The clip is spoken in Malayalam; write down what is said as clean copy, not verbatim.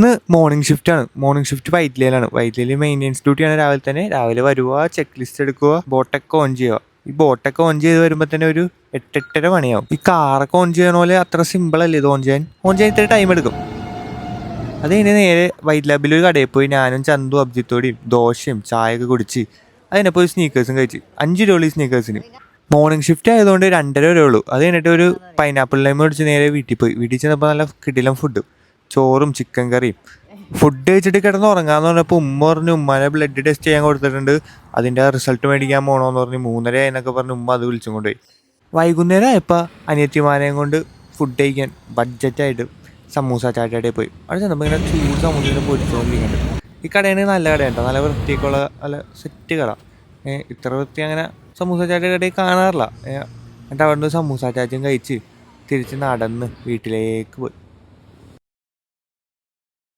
ഇന്ന് മോർണിംഗ് ഷിഫ്റ്റാണ്. മോർണിംഗ് ഷിഫ്റ്റ് വൈറ്റ്ലയിലാണ്. വൈറ്റ്ലയിൽ മെയിൻ്റെനൻസ് ഡ്യൂട്ടിയാണ് രാവിലെ തന്നെ. രാവിലെ വരുക, ചെക്ക് ലിസ്റ്റ് എടുക്കുക, ബോട്ടൊക്കെ ഓൺ ചെയ്യുക. ഈ ബോട്ടൊക്കെ ഓൺ ചെയ്ത് വരുമ്പോൾ തന്നെ ഒരു 8-8:30 മണിയാവും. ഈ കാറൊക്കെ ഓൺ ചെയ്യണ പോലെ അത്ര സിമ്പിളല്ലേ ഇത് ഓൺ ചെയ്യാൻ ഇത്ര ടൈം എടുക്കും. അത് കഴിഞ്ഞ് നേരെ വൈറ്റ് ലാബിൽ ഒരു കടയിൽ പോയി ഞാനും ചന്തു അബ്ജിത്തോടെയും ദോശയും ചായയൊക്കെ കുടിച്ച് അതിനപ്പോൾ ഒരു സ്നീക്കേഴ്സും കഴിച്ച്. 5 രൂപ ഈ സ്നീക്കേഴ്സിന്. മോർണിംഗ് ഷിഫ്റ്റ് ആയതുകൊണ്ട് 2:30 വരെ ഉള്ളൂ. അത് കഴിഞ്ഞിട്ട് ഒരു പൈനാപ്പിൾ ലൈം മേടിച്ച് നേരെ വീട്ടിൽ പോയി. വീട്ടിൽ ചെന്നപ്പോൾ നല്ല കിടിലം ഫുഡ്, ചോറും ചിക്കൻ കറിയും. ഫുഡ് കഴിച്ചിട്ട് കിടന്ന് ഉറങ്ങാന്ന് പറഞ്ഞപ്പോൾ ഉമ്മ പറഞ്ഞു ഉമ്മാനെ ബ്ലഡ് ടെസ്റ്റ് ചെയ്യാൻ കൊടുത്തിട്ടുണ്ട്, അതിൻ്റെ റിസൾട്ട് മേടിക്കാൻ പോകണമെന്ന് പറഞ്ഞ് 3:30 എന്നൊക്കെ പറഞ്ഞ് ഉമ്മ അത് വിളിച്ചും കൊണ്ടുപോയി. വൈകുന്നേരം ആയപ്പോൾ അനിയത്തിമാരെയും കൊണ്ട് ഫുഡ് കഴിക്കാൻ ബഡ്ജറ്റായിട്ട് സമൂസ ചാട്ടയുടെ പോയി. അവിടെ ചെന്നപ്പോൾ ഇങ്ങനെ ചൂട് സമൂസയിൽ പൊരിച്ചുകൊണ്ടിരിക്കുന്നുണ്ട്. ഈ കടയാണെങ്കിൽ നല്ല കടയാണ് കേട്ടോ, നല്ല വൃത്തിയൊക്കെയുള്ള നല്ല സെറ്റ് കട. ഇത്ര വൃത്തി അങ്ങനെ സമൂസ ചാട്ട കടയിൽ കാണാറില്ല. എന്നിട്ട് അവിടെ നിന്ന് സമൂസ ചാച്ചയും കഴിച്ച് തിരിച്ച് നടന്ന് വീട്ടിലേക്ക് പോയി.